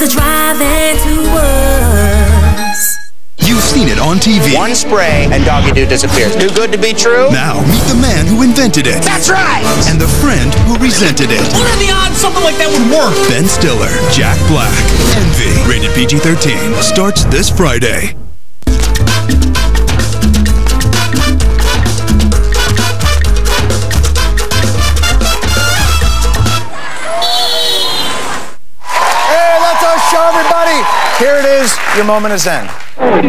the drive-in tours. You've seen it on TV. One spray and Doggy Doo disappears. Too good to be true? Now, meet the man who invented it. That's right! And the friend who resented it. What are the odds something like that would work? Ben Stiller, Jack Black, Envy, rated PG-13, starts this Friday. Hey, that's our show, everybody! Here it is, your moment is zen.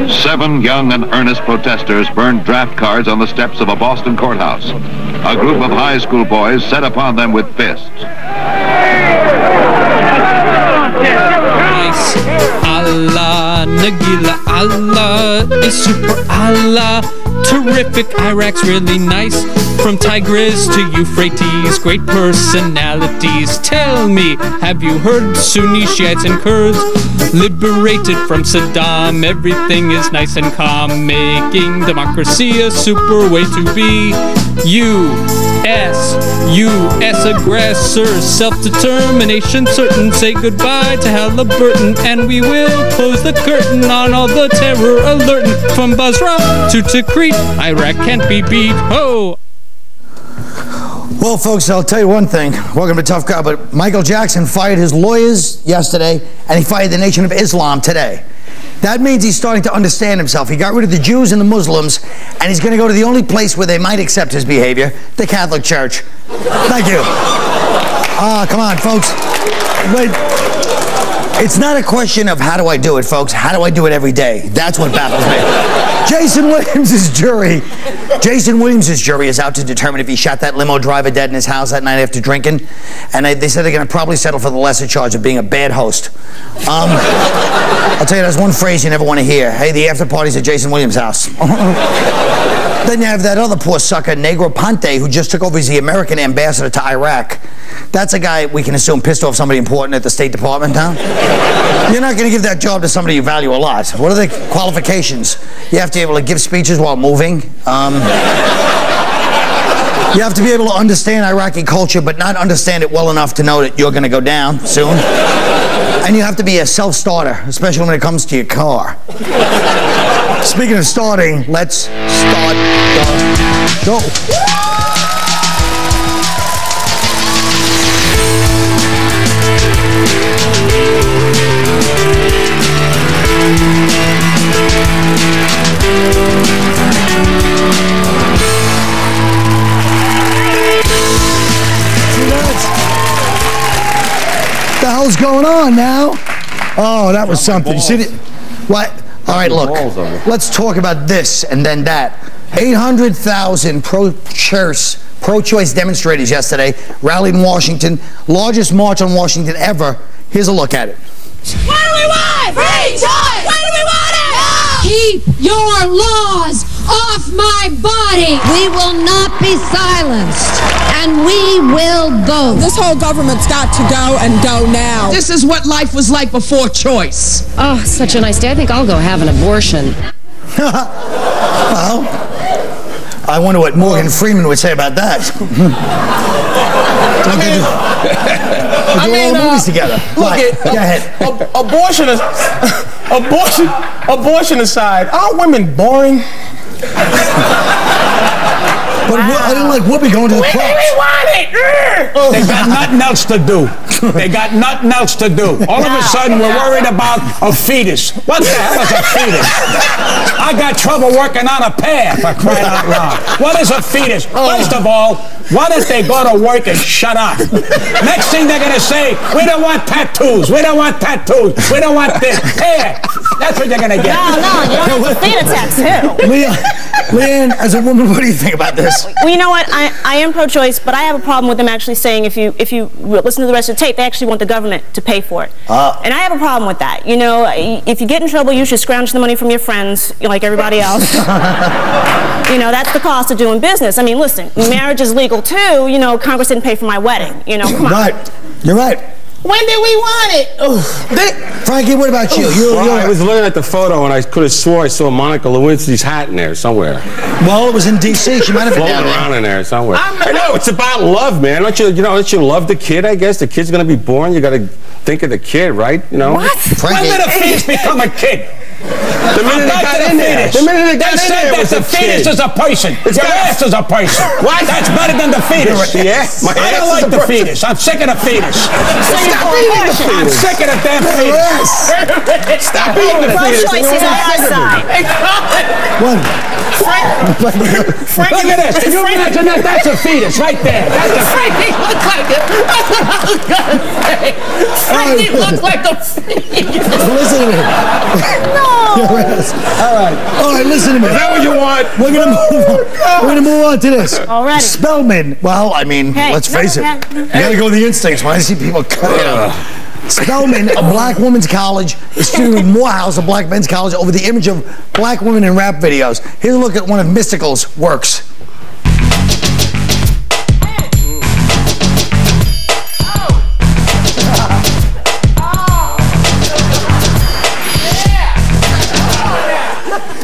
7 young and earnest protesters burned draft cards on the steps of a Boston courthouse. A group of high school boys set upon them with fists. Nice. Allah, Nagila, Allah is super Allah. Terrific, Iraq's really nice. From Tigris to Euphrates, great personalities. Tell me, have you heard Sunni, Shiites, and Kurds? Liberated from Saddam, everything is nice and calm. Making democracy a super way to be. U.S. aggressors, self-determination certain. Say goodbye to Halliburton, and we will close the curtain on all the terror alerting. From Basra to Tikrit, Iraq can't be beat. Oh! Well, folks, I'll tell you one thing. Welcome to Tough Guy, but Michael Jackson fired his lawyers yesterday, and he fired the Nation of Islam today. That means he's starting to understand himself. He got rid of the Jews and the Muslims, and he's going to go to the only place where they might accept his behavior, the Catholic Church. Thank you. Come on, folks. Wait. It's not a question of how do I do it, folks. How do I do it every day? That's what baffles me. Jason Williams' jury is out to determine if he shot that limo driver dead in his house that night after drinking. And they said they're going to probably settle for the lesser charge of being a bad host. I'll tell you, there's one phrase you never want to hear. Hey, the after party's at Jason Williams' house. Then you have that other poor sucker, Negroponte, who just took over as the American ambassador to Iraq. That's a guy we can assume pissed off somebody important at the State Department, huh? You're not going to give that job to somebody you value a lot. What are the qualifications? You have to be able to give speeches while moving. You have to be able to understand Iraqi culture, but not understand it well enough to know that you're going to go down soon. And you have to be a self-starter, especially when it comes to your car. Speaking of starting, let's start the show. What the hell's going on now? Oh, that was something. You see it? What? All right, look. Let's talk about this and then that. 800,000 pro-choice demonstrators yesterday rallied in Washington. Largest march on Washington ever. Here's a look at it. What do we want? Free choice! What do we want it? No! Keep your laws off my body! We will not be silenced, and we will vote. This whole government's got to go and go now. This is what life was like before choice. Oh, such a nice day. I think I'll go have an abortion. Well, I wonder what Morgan Freeman would say about that. Movies together. Look, go ahead. Abortion aside, aren't women boring? But I didn't like Whoopi going to the clubs. We want it! They got nothing else to do. They got nothing else to do. All of a sudden, we're worried about a fetus. What the hell is a fetus? I got trouble working on a pear, for crying out loud. What is a fetus? First of all, why don't they go to work and shut up? Next thing they're going to say, we don't want tattoos. We don't want tattoos. We don't want this. Pear. That's what you're going to get. No, you don't have to feed a tattoo. Leighann, as a woman, what do you think about this? Well, you know what? I am pro-choice, but I have a problem with them actually saying if you listen to the rest of the tape, they actually want the government to pay for it. And I have a problem with that. You know, if you get in trouble, you should scrounge the money from your friends, like everybody else. You know, that's the cost of doing business. I mean, listen, marriage is legal too. You know, Congress didn't pay for my wedding. You know, come on. Right. You're right. When did we want it? Frankie, what about you? I was looking at the photo and I could have swore I saw Monica Lewinsky's hat in there somewhere. Well, it was in D.C. She might have been floating around in there somewhere. I know, it's about love, man. Don't you love the kid, I guess? The kid's going to be born. You got to think of the kid, right? You know? What? When did a fetus become a kid? The minute they got in there. The minute they got in there was a kid. The fetus is a person. Your ass is a person. What? That's better than the fetus. Yeah? I don't like the fetus. I'm sick of the fetus. Stop eating the fetus. I'm sick of the damn fetus. Stop eating the fetus. Pro-choice is on our side. Look at this. Can you imagine that? That's a fetus right there. That's a Frankie looks like it. That's what I was gonna say. Frankie looks like a fetus. Listen to me. No. All right, listen to me. Is that what you want? We're gonna move on to this. Already. Spellman. Well, I mean, Hey, let's face it. no. You gotta go with the instincts. When I see people cut Spellman, a black women's college, is feuding with Morehouse, a black men's college, over the image of black women in rap videos. Here's a look at one of Mystical's works.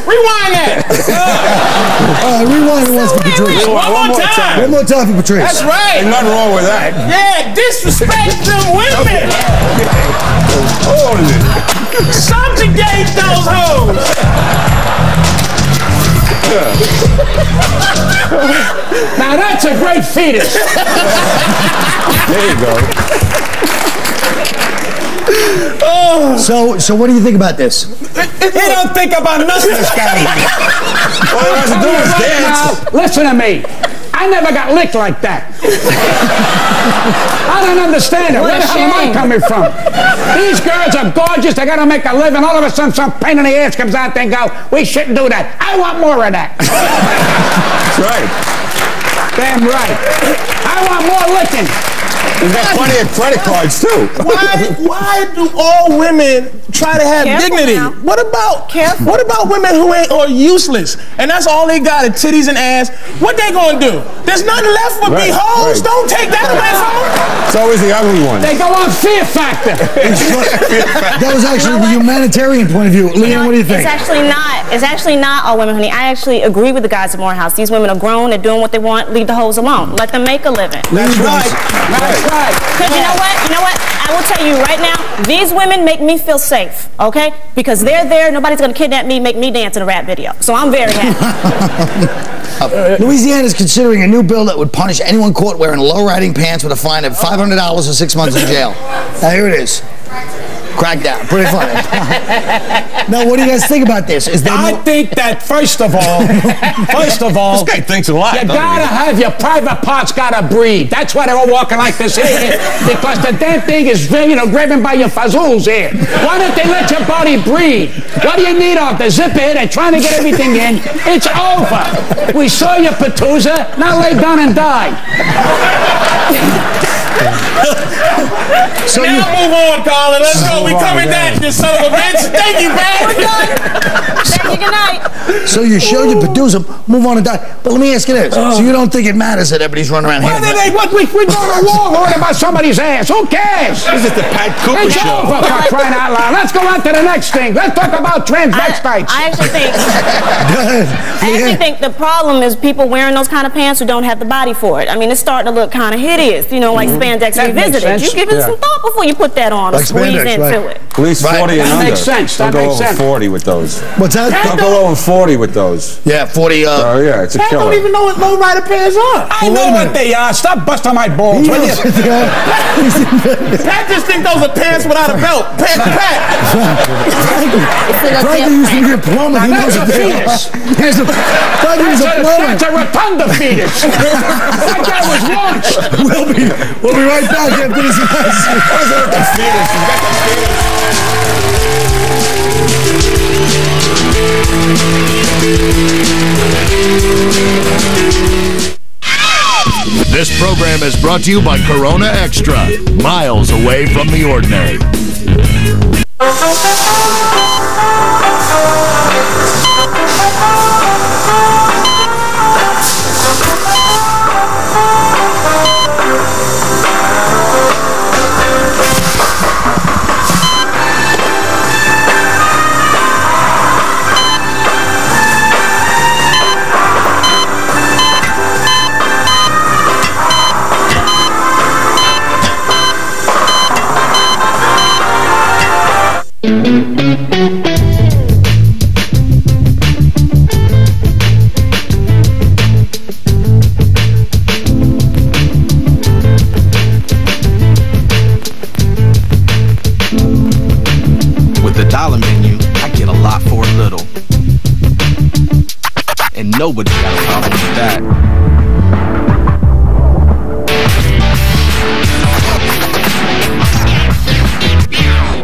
Rewind that. All right, rewind it once for Patrice. One more time. One more time for Patrice. That's right. There's nothing wrong with that. Yeah, disrespect them women. Holy. Subjugate those hoes. Now that's a great fetus. There you go. So what do you think about this? He don't think about nothing, this guy. All he has to do is dance. Now, listen to me. I never got licked like that. I don't understand it. Where the hell am I coming from? These girls are gorgeous. They got to make a living. All of a sudden, some pain in the ass comes out there and go, we shouldn't do that. I want more of that. That's right. Damn right. I want more licking. He's got plenty of credit cards, too. Why do all women try to have dignity? Now. What about women who are useless? And that's all they got is titties and ass. What they gonna do? There's nothing left but be hoes. Right. Don't take that away from them. It's always the ugly one. They go on Fear Factor. That was actually the humanitarian point of view. Leighann, what do you think? It's actually not all women, honey. I actually agree with the guys at Morehouse. These women are grown. They're doing what they want. Leave the hoes alone. Let them make a living. That's right. That's right. Because you know what? I will tell you right now, these women make me feel safe, okay? Because they're there, nobody's gonna kidnap me, make me dance in a rap video. So I'm very happy. Louisiana is considering a new bill that would punish anyone caught wearing low-riding pants with a fine of $500 or 6 months in jail. Now here it is. Crackdown. Pretty funny. Now, what do you guys think about this? I think that first of all, this guy thinks a lot. you gotta have your private parts gotta breathe. That's why they're all walking like this here, because the damn thing is, grabbing by your fazools here. Why don't they let your body breathe? What do you need off the zipper here? They're trying to get everything in. It's over. We saw your Patusa. Now lay down and die. So now move on, Colin. Let's go. We coming back, you son of a bitch. Thank you, man. We're done. Thank you. Good night. So you showed your producer, move on and die. But let me ask you this. So you don't think it matters that everybody's running around here? We're going to war worried about somebody's ass. Who cares? This is the Pat Cooper It's show. over, for crying out loud. Let's go on to the next thing. Let's talk about transvestites. I actually think the problem is people wearing those kind of pants who don't have the body for it. I mean, it's starting to look kind of hideous, like spandex revisited. You give it some thought before you put that on or squeeze into it. At least 40 and under. That makes sense. Don't go over 40 with those. What's that? Don't go over 40 with those. Yeah, 40. Oh, yeah, it's a I killer. don't even know what low-rider pants are. I know what they are. Stop busting my balls. Will you? Pat just think those are pants without a belt. Pat. Frankie used to be a plumber. He knows That's a what they are. fetus. Frankie was a plumber. That's a rotunda fetus. That guy was launched. We'll be right back after this This program is brought to you by Corona Extra, miles away from the ordinary. Nobody got a problem with that.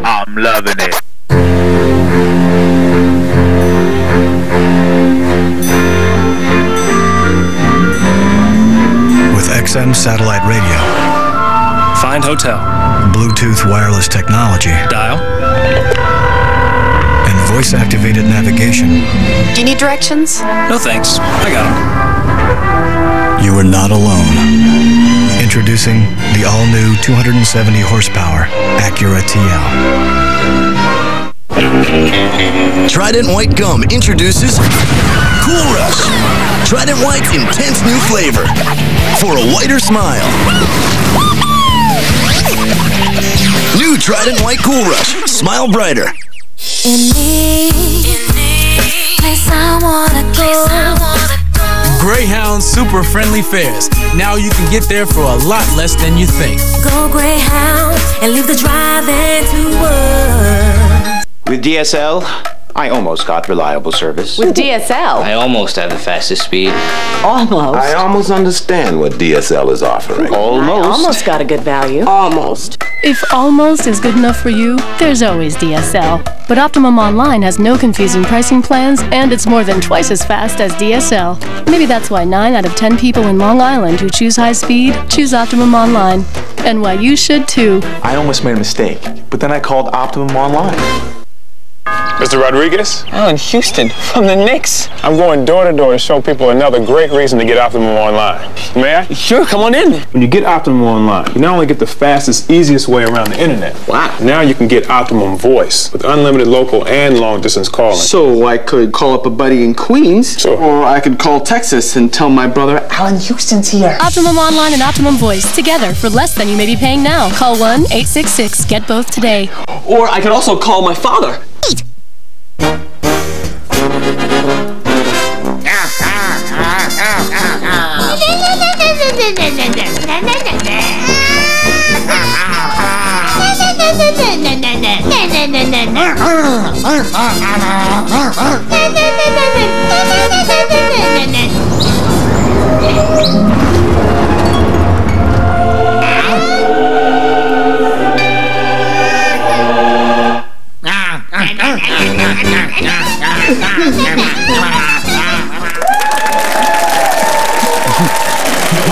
I'm loving it. With XM satellite radio, find hotel, Bluetooth wireless technology, dial, and voice-activated navigation. Do you need directions? No thanks, I got them. You are not alone. Introducing the all-new 270 horsepower Acura TL. Trident White Gum introduces Cool Rush. Trident White's intense new flavor for a whiter smile. New Trident White Cool Rush. Smile brighter. In me, place I wanna go. Greyhound super friendly fares. Now you can get there for a lot less than you think. Go Greyhound and leave the drive-in to work. With DSL, I almost got reliable service. With DSL? I almost have the fastest speed. Almost. I almost understand what DSL is offering. I almost got a good value. Almost. If almost is good enough for you, there's always DSL. But Optimum Online has no confusing pricing plans, and it's more than twice as fast as DSL. Maybe that's why 9 out of 10 people in Long Island who choose high speed choose Optimum Online. And why you should too. I almost made a mistake, but then I called Optimum Online. Mr. Rodriguez? Oh, in Houston, from the Knicks. I'm going door to door to show people another great reason to get Optimum Online. May I? Sure, come on in. When you get Optimum Online, you not only get the fastest, easiest way around the internet. Wow. Now you can get Optimum Voice with unlimited local and long distance calling. So I could call up a buddy in Queens, sure. Or I could call Texas and tell my brother Alan Houston's here. Optimum Online and Optimum Voice together for less than you may be paying now. Call 1-866-GET-BOTH today. Or I could also call my father.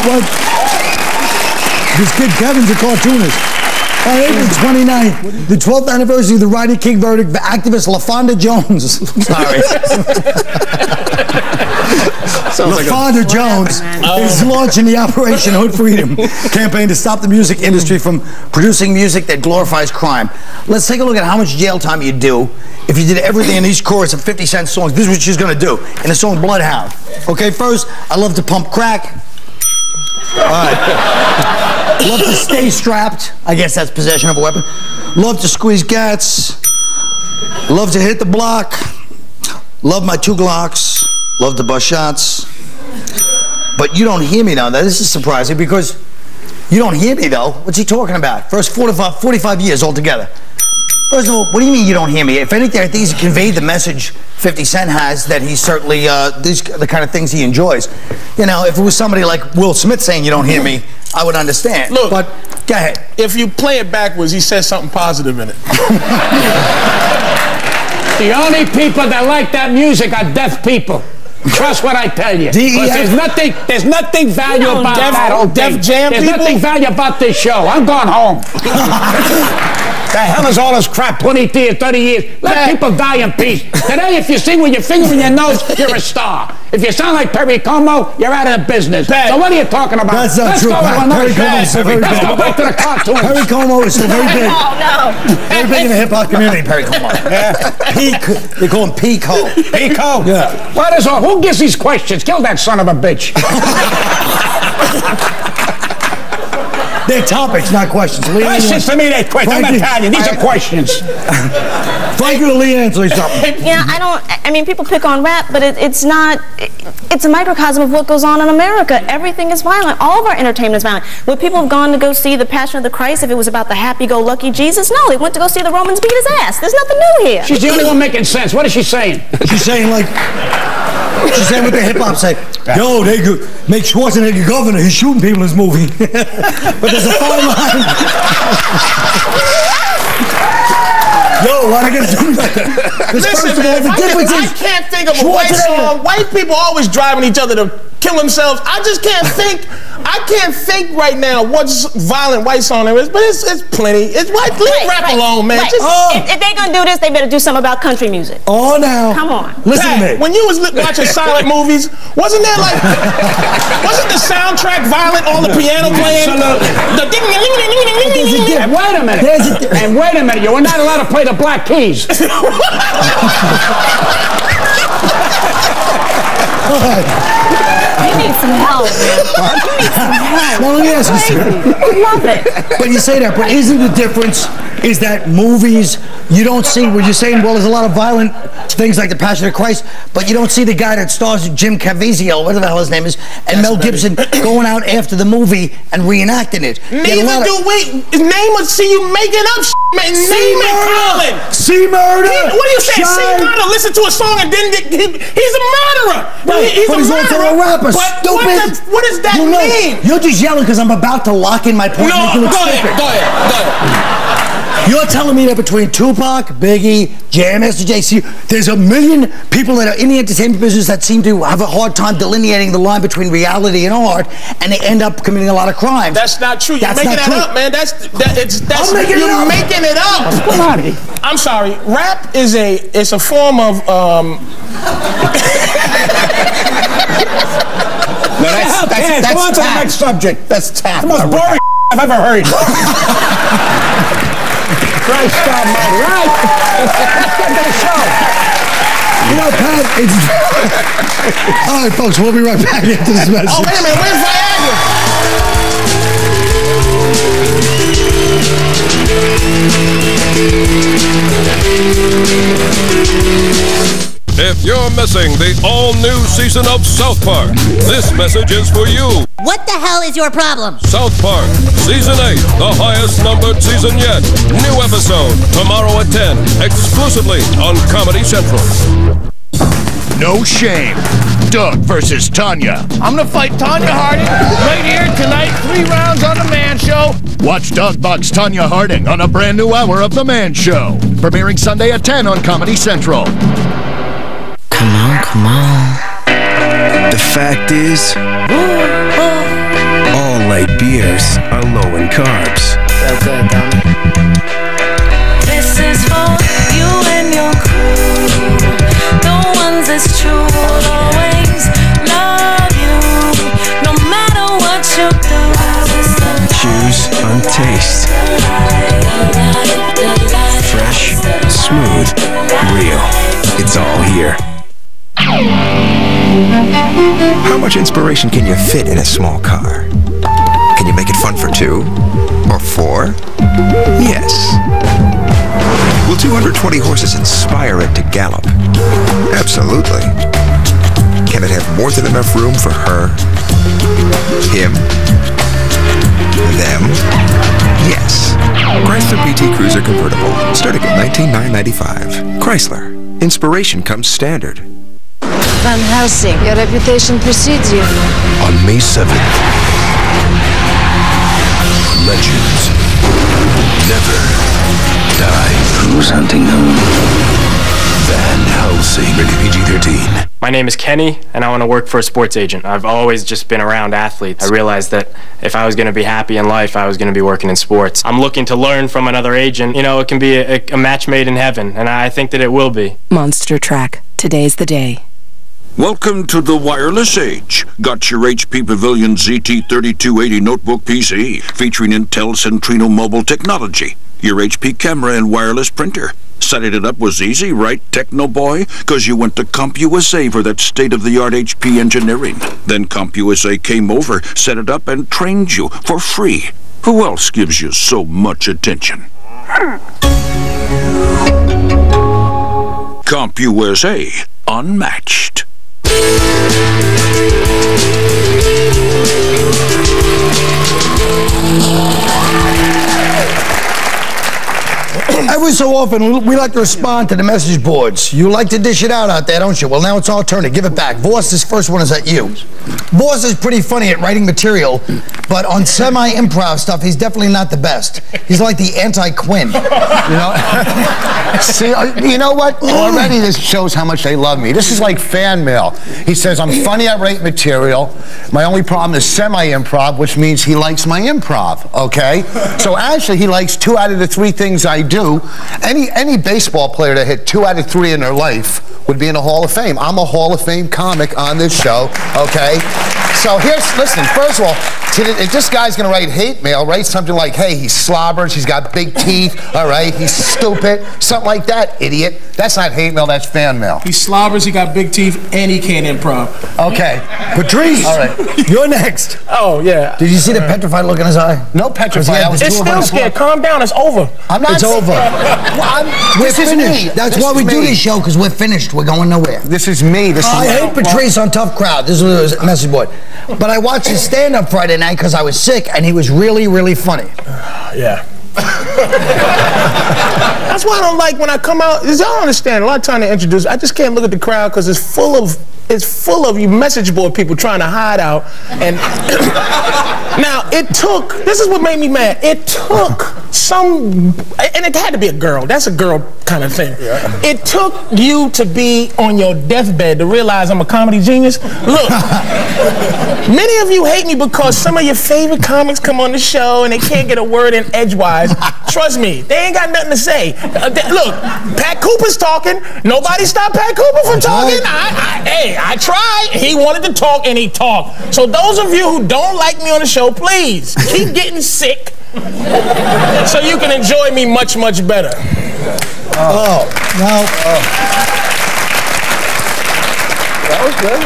What? This kid Kevin's a cartoonist. On April 29th, the 12th anniversary of the Rodney King verdict, the activist LaFonda Jones. Sorry. LaFonda Jones is launching the Operation Hood Freedom campaign to stop the music industry from producing music that glorifies crime. Let's take a look at how much jail time you'd do if you did everything in each chorus of 50 Cent songs. This is what she's gonna do in the song Bloodhound. Okay, first, I love to pump crack. All right. Love to stay strapped. I guess that's possession of a weapon. Love to squeeze gats. Love to hit the block. Love my 2 Glocks. Love to bust shots. But you don't hear me now. This is surprising because you don't hear me though. What's he talking about? First 45 years altogether. First of all, what do you mean you don't hear me? If anything, I think he's conveyed the message 50 Cent has that he's certainly, these are the kind of things he enjoys. You know, if it was somebody like Will Smith saying you don't hear me, I would understand. Look, but go ahead. If you play it backwards, he says something positive in it. The only people that like that music are deaf people. Trust what I tell you. There's nothing valuable about that whole thing. There's nothing valuable about this show. I'm going home. The hell is all this crap? 20 years, 30 years. Let people die in peace. Today, if you sing with your finger in your nose, you're a star. If you sound like Perry Como, you're out of the business. So what are you talking about? That's not true. Perry Como is so very big. Let's go back to the cartoons. Perry Como is so very big. Oh, no. Very big in the hip-hop community, Perry Como. They call him Pico. Pico? Yeah. What is all? Who gives these questions? Kill that son of a bitch. They're topics, not questions. Questions to me, they're questions. I'm Italian. These are questions. Frankie or Leighann, answer something. Yeah, I mean, people pick on rap, but it's not, it's a microcosm of what goes on in America. Everything is violent. All of our entertainment is violent. Would people have gone to go see The Passion of the Christ if it was about the happy-go-lucky Jesus? No, they went to go see the Romans beat his ass. There's nothing new here. She's the only one making sense. What is she saying? She's saying, like, She's saying with the hip hop say, yo, they could make Schwarzenegger governor. He's shooting people in his movie. But there's a fine line. Yo, why are they gonna do me like that? Listen, man, I can't think of a white song. White people always driving each other to kill themselves. I just can't think. I can't think right now what violent white song there is, but it's plenty. It's white. Leave rap alone, man. Right. If they're gonna do this, they better do something about country music. Oh, now. Come on. Listen to me. When you was watching silent movies, wasn't there like, wasn't the soundtrack violent? All the piano playing? The ding ding ding ding ding ding ding ding. And wait a minute. And wait a minute. You were not allowed to play the Black Keys. You need some help, man. You need some help. Well, let me ask you something. I love it. But you say that, but isn't the difference is that movies, you don't see, where you're saying, well, there's a lot of violent things like The Passion of Christ, but you don't see the guy that stars Jim Caviezel, whatever the hell his name is, and Mel Gibson going out after the movie and reenacting it. Neither do we. Name it, see you making up man. Name it, Colin. See murder. What are you saying? See murder, listen to a song and then get, he's a murderer. Right. He's but a he's also a rapper. But what does that mean? You're just yelling because I'm about to lock in my point. No, and make you look stupid. Go ahead. You're telling me that between Tupac, Biggie, Jam Master Jay-Z, there's a million people that are in the entertainment business that seem to have a hard time delineating the line between reality and art, and they end up committing a lot of crimes. That's not true. You're making that up, man. I'm making it up. Making it up. Come on. I'm sorry. Rap is a form of No, that's go on to the next subject. That's tap. The most boring I've ever heard. Christ almighty, right? Let's get to the show. You know, Pat, it's... All right, folks, we'll be right back after this message. Oh, wait a minute. Where's Viagra? If you're missing the all-new season of South Park, this message is for you. What the hell is your problem? South Park, Season 8, the highest numbered season yet. New episode, tomorrow at 10, exclusively on Comedy Central. No shame. Doug versus Tanya. I'm gonna fight Tanya Harding right here tonight, 3 rounds on The Man Show. Watch Doug box Tanya Harding on a brand new hour of The Man Show. Premiering Sunday at 10 on Comedy Central. Come on. The fact is, all light beers are low in carbs. So good, Tommy. This is for you and your crew, the ones that's true will always love you, no matter what you do. Choose on taste. Fresh, smooth, real. It's all here. How much inspiration can you fit in a small car? Can you make it fun for 2? Or 4? Yes. Will 220 horses inspire it to gallop? Absolutely. Can it have more than enough room for her, him, them? Yes. Chrysler PT Cruiser Convertible, starting at $19,995. Chrysler. Inspiration comes standard. Van Helsing, your reputation precedes you. On May 7th, legends never die. Who's hunting them? Van Helsing. Rated PG-13. My name is Kenny, and I want to work for a sports agent. I've always just been around athletes. I realized that if I was going to be happy in life, I was going to be working in sports. I'm looking to learn from another agent. You know, it can be a match made in heaven, and I think that it will be. Monster Track. Today's the day. Welcome to the wireless age. Got your HP Pavilion ZT3280 notebook PC featuring Intel Centrino mobile technology. Your HP camera and wireless printer. Setting it up was easy, right, Techno Boy? Because you went to CompUSA for that state-of-the-art HP engineering. Then CompUSA came over, set it up, and trained you for free. Who else gives you so much attention? CompUSA, unmatched. Every so often, we like to respond to the message boards. You like to dish it out there, don't you? Well, now it's our turn to give it back. Voss, this first one is at you. Voss is pretty funny at writing material, but on semi-improv stuff, he's definitely not the best. He's like the anti-Quinn. You know? See, you know what? Already this shows how much they love me. This is like fan mail. He says, I'm funny at writing material. My only problem is semi-improv, which means he likes my improv, okay? So actually, he likes 2 out of the 3 things I do. Any baseball player that hit 2 out of 3 in their life would be in the Hall of Fame. I'm a Hall of Fame comic on this show, okay? So listen, first of all, if this guy's gonna write hate mail, write something like, hey, he slobbers, he's got big teeth, all right, he's stupid, something like that, idiot. That's not hate mail, that's fan mail. He slobbers, he got big teeth, and he can't improv. Okay. Patrice, all right. You're next. Oh, yeah. Did you see the petrified look in his eye? No petrified. It's still scared. Calm down, it's over. I'm not. It's over. We're finished. That's why we do this show, because we're finished. We're going nowhere. This is me. I hate Patrice on Tough Crowd. This was a message board. But I watched his stand-up Friday night because I was sick, and he was really, really funny. Yeah. That's why I don't like when I come out. Y'all don't understand. A lot of time to introduce, I just can't look at the crowd because it's full of you message board people trying to hide out. And now this is what made me mad. It took and it had to be a girl. That's a girl kind of thing. Yeah. It took you to be on your deathbed to realize I'm a comedy genius. Look, many of you hate me because some of your favorite comics come on the show and they can't get a word in edgewise. Trust me, they ain't got nothing to say. Look, Pat Cooper's talking. Nobody stopped Pat Cooper from talking. I tried. He wanted to talk and he talked. So those of you who don't like me on the show, please keep getting sick so you can enjoy me much, much better. That was good.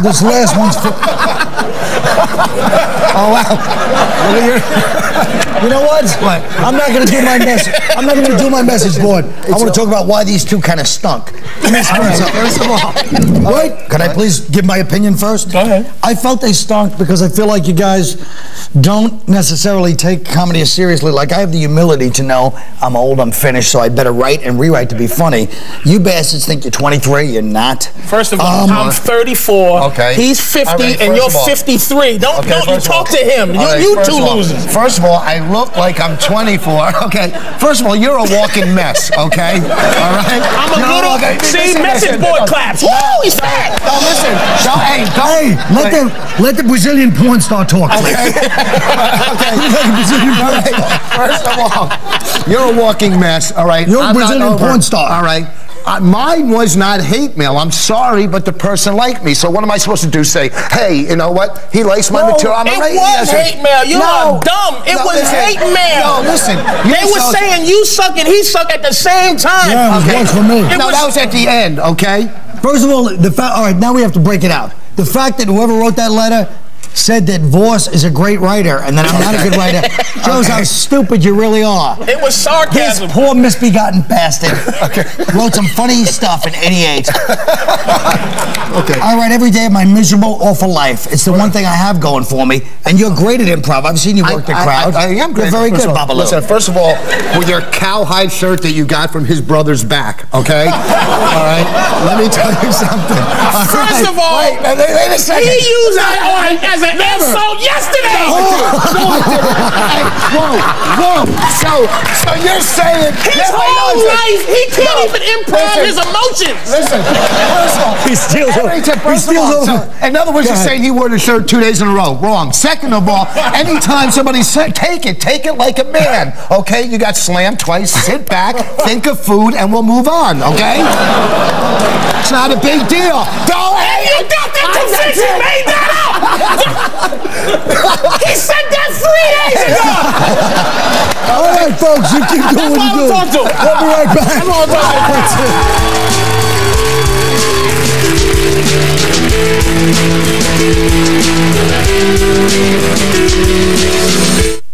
This last one's for... Oh, wow. You know what? I'm not going to do my message. I'm not going to do my message board. I want to talk about why these two kind of stunk. First of all, wait. Can I please give my opinion first? Go ahead. I felt they stunk because I feel like you guys don't necessarily take comedy as seriously. Like, I have the humility to know I'm old, I'm finished, so I better write and rewrite to be funny. You bastards think you're 23, you're not. First of all, I'm 34. Okay. He's 50, and you're 53. Don't you talk to him. You two losers. First of all, I look like I'm 24. Okay. First of all, you're a walking mess. Okay. All right. I'm a little. See, message board claps. Woo! He's fat. No, listen. Let the Brazilian porn star talk. Okay. First of all, you're a walking mess. All right. You're a Brazilian porn star. All right. Mine was not hate mail. I'm sorry, but the person liked me. So what am I supposed to do? Say, hey, you know what? He likes my material. It was hate mail. You are dumb. It was hate mail. No, listen. They were saying you suck and he suck at the same time. Yeah, it was for me. No, that was at the end, okay? First of all, all right, now we have to break it out. The fact that whoever wrote that letter said that Voss is a great writer and that I'm not a good writer shows how stupid you really are. It was sarcasm. This poor misbegotten bastard wrote some funny stuff in '88. Okay. I write every day of my miserable, awful life. It's the one thing I have going for me. And you're great at improv. I've seen you work the crowd. I am great. You're very good, Babalu. Listen, first of all, with your cowhide shirt that you got from his brother's back, okay? All right? Let me tell you something. First of all, wait a second. He used that as an insult yesterday. Whoa. So you're saying his whole life he can't even improv his emotions. Listen, first of all, he steals over. In other words, you're saying he wore the shirt 2 days in a row. Wrong. Second of all, anytime somebody said, take it like a man. Okay, you got slammed twice. Sit back, think of food, and we'll move on. Okay? It's not a big deal. Hey, you got that since he made that up. He said that 3 days ago. All right, folks, you keep doing what you do. We'll be right back.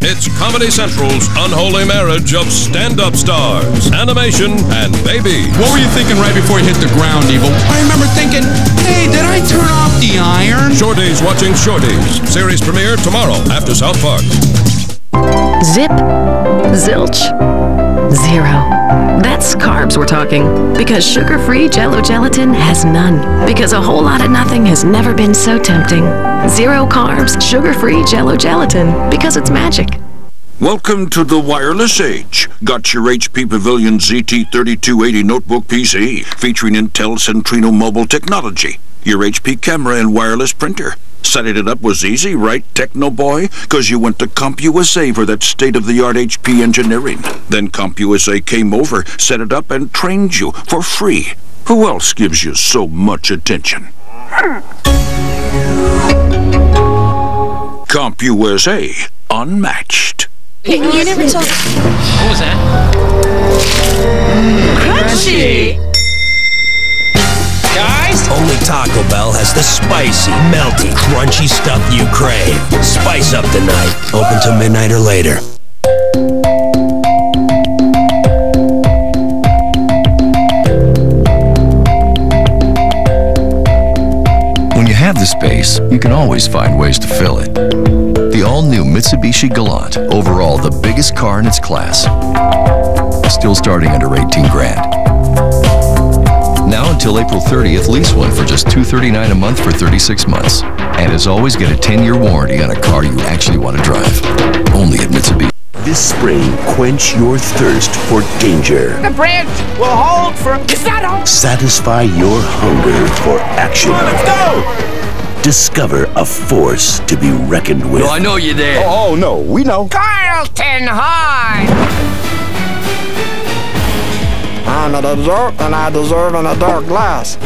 It's Comedy Central's unholy marriage of stand-up stars, animation, and baby. What were you thinking right before you hit the ground, Evil? I remember thinking, hey, did I turn off the iron? Shorty's watching Shorties. Series premiere tomorrow after South Park. Zip. Zilch. Zero. That's carbs we're talking. Because sugar-free Jell-O gelatin has none. Because a whole lot of nothing has never been so tempting. Zero carbs, sugar-free Jell-O gelatin. Because it's magic. Welcome to the wireless age. Got your HP Pavilion ZT3280 notebook PC featuring Intel Centrino mobile technology. Your HP camera and wireless printer. Setting it up was easy, right, Techno Boy? Because you went to CompUSA for that state-of-the-art HP engineering. Then CompUSA came over, set it up, and trained you for free. Who else gives you so much attention? CompUSA, unmatched. You never talk. What was that? Crunchy! Guys? Only Taco Bell has the spicy, melty, crunchy stuff you crave. Spice up the night. Open till midnight or later. When you have the space, you can always find ways to fill it. The all-new Mitsubishi Galant, overall the biggest car in its class. Still starting under 18 grand. Now until April 30th, lease one for just $239 a month for 36 months. And as always, get a 10-year warranty on a car you actually want to drive. Only at Mitsubishi. This spring, quench your thirst for danger. The branch will hold for... Is that all? Satisfy your hunger for action. Let's go! Discover a force to be reckoned with. No, I know you're there. Oh, no, we know. Carlton High! I'm a dessert, and I deserve in a dark glass.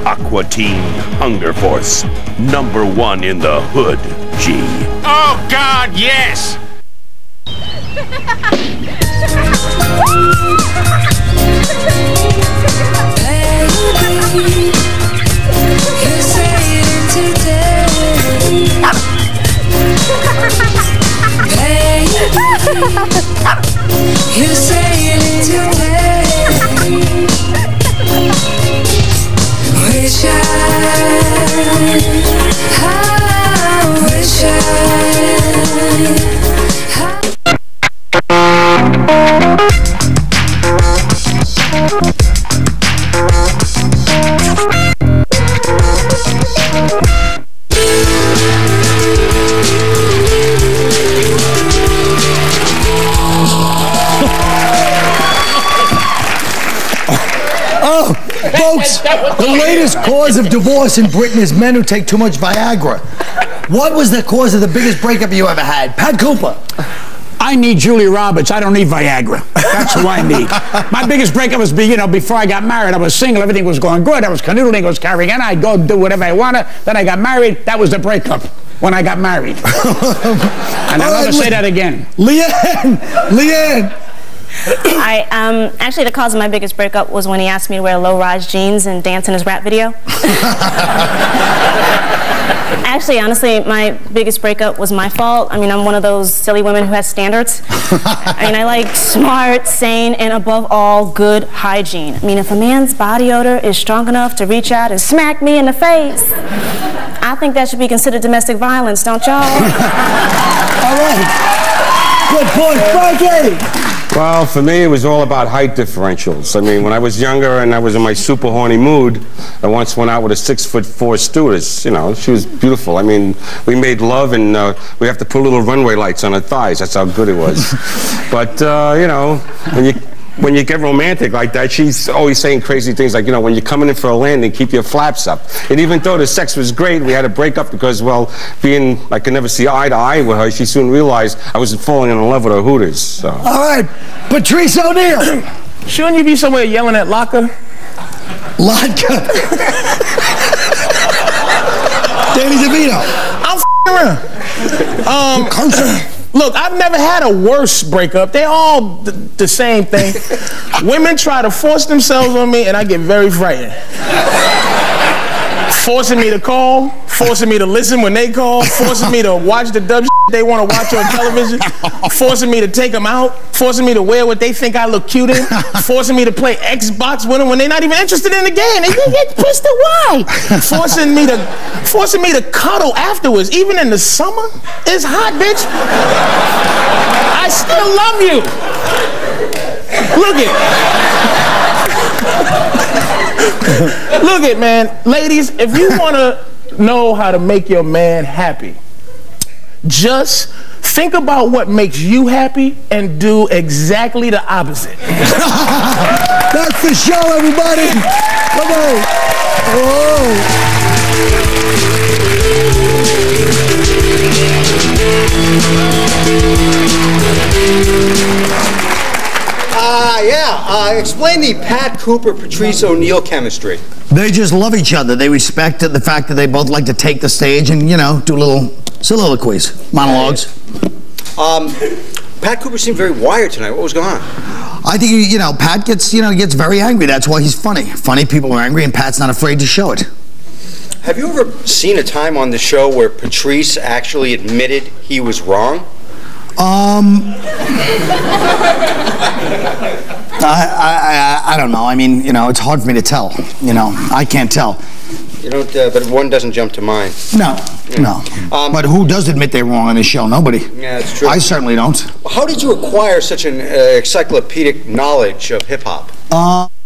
Aqua Teen Hunger Force. #1 in the hood, G. Oh, God, yes! You say it today. Wish Oh, folks, the latest cause of divorce in Britain is men who take too much Viagra. What was the cause of the biggest breakup you ever had? Pat Cooper. I need Julia Roberts. I don't need Viagra. That's who I need. My biggest breakup was, before I got married. I was single. Everything was going good. I was canoodling. I was carrying on. I'd go do whatever I wanted. Then I got married. That was the breakup when I got married. And I'll never say that again. Leighann. Actually, the cause of my biggest breakup was when he asked me to wear low-rise jeans and dance in his rap video. Actually, honestly, my biggest breakup was my fault. I mean, I'm one of those silly women who has standards. I mean, I like smart, sane, and above all, good hygiene. I mean, if a man's body odor is strong enough to reach out and smack me in the face, I think that should be considered domestic violence, don't y'all? All right. Good point, Frankie. Well, for me, it was all about height differentials. I mean, when I was younger and I was in my super horny mood, I once went out with a 6'4" stewardess. You know, she was beautiful. I mean, we made love, and we have to put little runway lights on her thighs. That's how good it was. But you know, when you get romantic like that, she's always saying crazy things like, you know, when you're coming in for a landing, keep your flaps up. And even though the sex was great, we had to break up because, well, I could never see eye to eye with her, she soon realized I wasn't falling in love with her hooters. So. All right, Patrice Oneal. Shouldn't you be somewhere yelling at Locker? Locker. Danny DeVito. I'm around. Look, I've never had a worse breakup. They're all the same thing. Women try to force themselves on me, and I get very frightened. Forcing me to call, forcing me to listen when they call, forcing me to watch the dumb shit they want to watch on television, forcing me to take them out, forcing me to wear what they think I look cute in, forcing me to play Xbox with them when they're not even interested in the game. They get pissed at why? Forcing me to cuddle afterwards, even in the summer. It's hot, bitch. I still love you. Look it, man. Ladies, if you want to know how to make your man happy, just think about what makes you happy and do exactly the opposite. That's the show, everybody. Come on. Oh. Explain the Pat Cooper-Patrice Oneal chemistry. They just love each other. They respect the fact that they both like to take the stage and, you know, do little soliloquies, monologues. Pat Cooper seemed very wired tonight. What was going on? I think, you know, Pat gets very angry. That's why he's funny. Funny people are angry, and Pat's not afraid to show it. Have you ever seen a time on the show where Patrice actually admitted he was wrong? I don't know. I mean, you know, it's hard for me to tell. You know, I can't tell. You don't, but one doesn't jump to mind. No. But who does admit they're wrong on this show? Nobody. Yeah, that's true. I certainly don't. How did you acquire such an encyclopedic knowledge of hip-hop?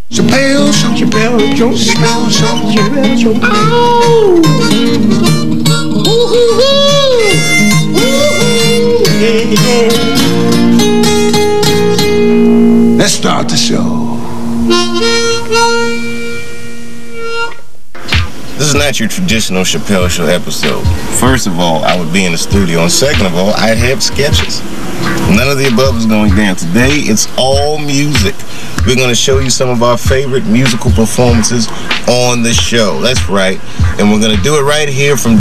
Chappelle Show, Chappelle Show, Chappelle Show, Chappelle Show. Oh! Let's start the show. This is not your traditional Chappelle Show episode. First of all, I would be in the studio, and second of all, I'd have sketches. None of the above is going down. Today, it's all music. We're going to show you some of our favorite musical performances on the show. That's right. And we're going to do it right here from